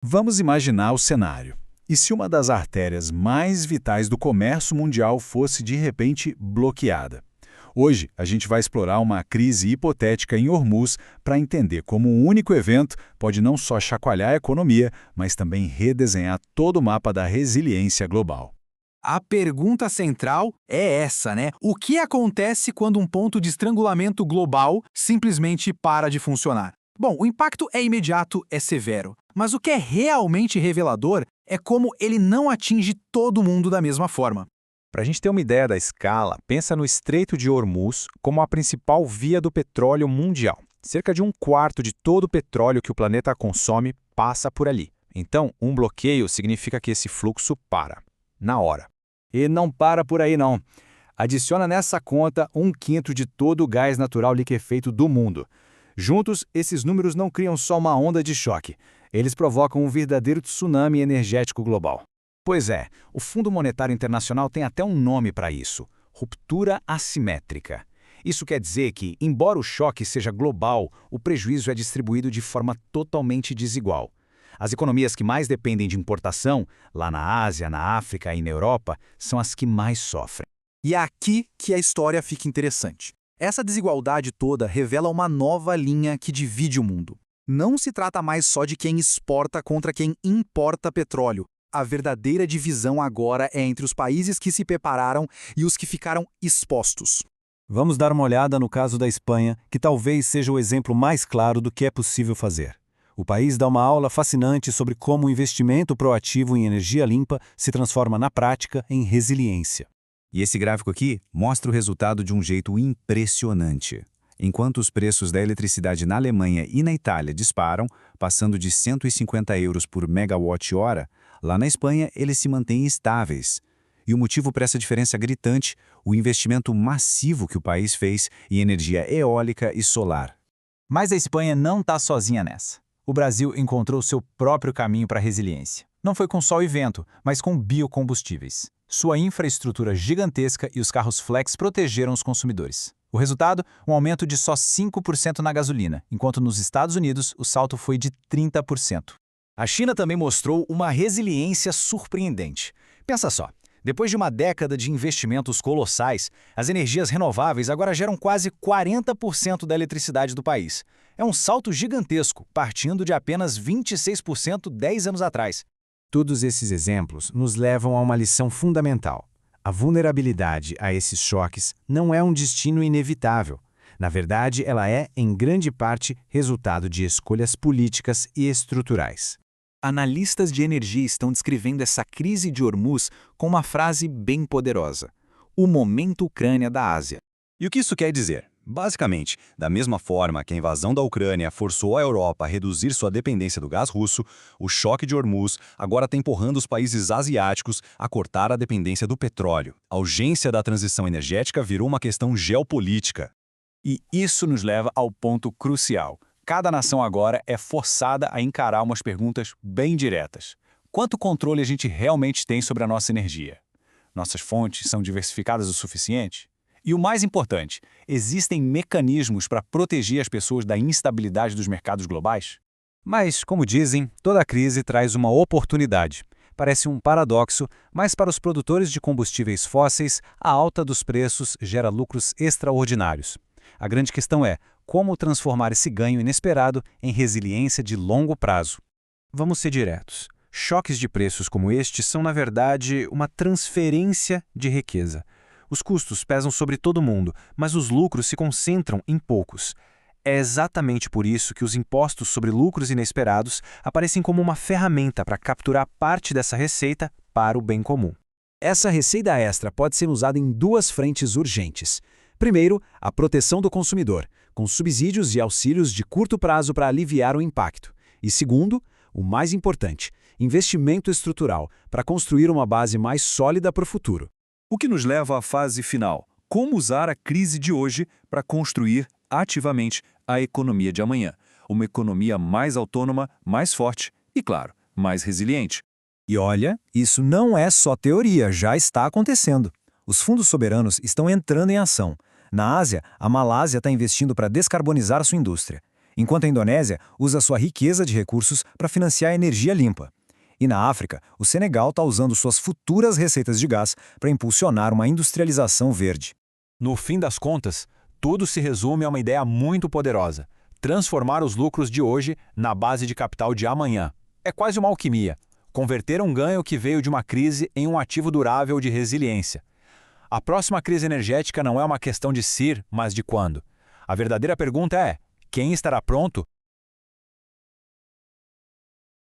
Vamos imaginar o cenário. E se uma das artérias mais vitais do comércio mundial fosse de repente bloqueada? Hoje, a gente vai explorar uma crise hipotética em Hormuz para entender como um único evento pode não só chacoalhar a economia, mas também redesenhar todo o mapa da resiliência global. A pergunta central é essa, né? O que acontece quando um ponto de estrangulamento global simplesmente para de funcionar? Bom, o impacto é imediato, é severo. Mas o que é realmente revelador é como ele não atinge todo mundo da mesma forma. Para a gente ter uma ideia da escala, pensa no Estreito de Hormuz como a principal via do petróleo mundial. Cerca de um quarto de todo o petróleo que o planeta consome passa por ali. Então, um bloqueio significa que esse fluxo para, na hora. E não para por aí não. Adiciona nessa conta um quinto de todo o gás natural liquefeito do mundo. Juntos, esses números não criam só uma onda de choque. Eles provocam um verdadeiro tsunami energético global. Pois é, o Fundo Monetário Internacional tem até um nome para isso: ruptura assimétrica. Isso quer dizer que, embora o choque seja global, o prejuízo é distribuído de forma totalmente desigual. As economias que mais dependem de importação, lá na Ásia, na África e na Europa, são as que mais sofrem. E é aqui que a história fica interessante. Essa desigualdade toda revela uma nova linha que divide o mundo. Não se trata mais só de quem exporta contra quem importa petróleo. A verdadeira divisão agora é entre os países que se prepararam e os que ficaram expostos. Vamos dar uma olhada no caso da Espanha, que talvez seja o exemplo mais claro do que é possível fazer. O país dá uma aula fascinante sobre como o investimento proativo em energia limpa se transforma na prática em resiliência. E esse gráfico aqui mostra o resultado de um jeito impressionante. Enquanto os preços da eletricidade na Alemanha e na Itália disparam, passando de 150 euros por megawatt-hora, lá na Espanha eles se mantêm estáveis. E o motivo para essa diferença gritante, o investimento massivo que o país fez em energia eólica e solar. Mas a Espanha não está sozinha nessa. O Brasil encontrou seu próprio caminho para a resiliência. Não foi com sol e vento, mas com biocombustíveis. Sua infraestrutura gigantesca e os carros flex protegeram os consumidores. O resultado? Um aumento de só 5% na gasolina, enquanto nos Estados Unidos o salto foi de 30%. A China também mostrou uma resiliência surpreendente. Pensa só, depois de uma década de investimentos colossais, as energias renováveis agora geram quase 40% da eletricidade do país. É um salto gigantesco, partindo de apenas 26% 10 anos atrás. Todos esses exemplos nos levam a uma lição fundamental. A vulnerabilidade a esses choques não é um destino inevitável. Na verdade, ela é, em grande parte, resultado de escolhas políticas e estruturais. Analistas de energia estão descrevendo essa crise de Hormuz com uma frase bem poderosa: o momento Ucrânia da Ásia. E o que isso quer dizer? Basicamente, da mesma forma que a invasão da Ucrânia forçou a Europa a reduzir sua dependência do gás russo, o choque de Hormuz agora está empurrando os países asiáticos a cortar a dependência do petróleo. A urgência da transição energética virou uma questão geopolítica. E isso nos leva ao ponto crucial. Cada nação agora é forçada a encarar umas perguntas bem diretas. Quanto controle a gente realmente tem sobre a nossa energia? Nossas fontes são diversificadas o suficiente? E o mais importante, existem mecanismos para proteger as pessoas da instabilidade dos mercados globais? Mas, como dizem, toda crise traz uma oportunidade. Parece um paradoxo, mas para os produtores de combustíveis fósseis, a alta dos preços gera lucros extraordinários. A grande questão é como transformar esse ganho inesperado em resiliência de longo prazo. Vamos ser diretos. Choques de preços como este são, na verdade, uma transferência de riqueza. Os custos pesam sobre todo mundo, mas os lucros se concentram em poucos. É exatamente por isso que os impostos sobre lucros inesperados aparecem como uma ferramenta para capturar parte dessa receita para o bem comum. Essa receita extra pode ser usada em duas frentes urgentes. Primeiro, a proteção do consumidor, com subsídios e auxílios de curto prazo para aliviar o impacto. E segundo, o mais importante, investimento estrutural, para construir uma base mais sólida para o futuro. O que nos leva à fase final: como usar a crise de hoje para construir ativamente a economia de amanhã. Uma economia mais autônoma, mais forte e, claro, mais resiliente. E olha, isso não é só teoria, já está acontecendo. Os fundos soberanos estão entrando em ação. Na Ásia, a Malásia está investindo para descarbonizar sua indústria. enquanto a Indonésia usa sua riqueza de recursos para financiar a energia limpa. E na África, o Senegal está usando suas futuras receitas de gás para impulsionar uma industrialização verde. No fim das contas, tudo se resume a uma ideia muito poderosa: transformar os lucros de hoje na base de capital de amanhã. É quase uma alquimia. Converter um ganho que veio de uma crise em um ativo durável de resiliência. A próxima crise energética não é uma questão de se, mas de quando. A verdadeira pergunta é: quem estará pronto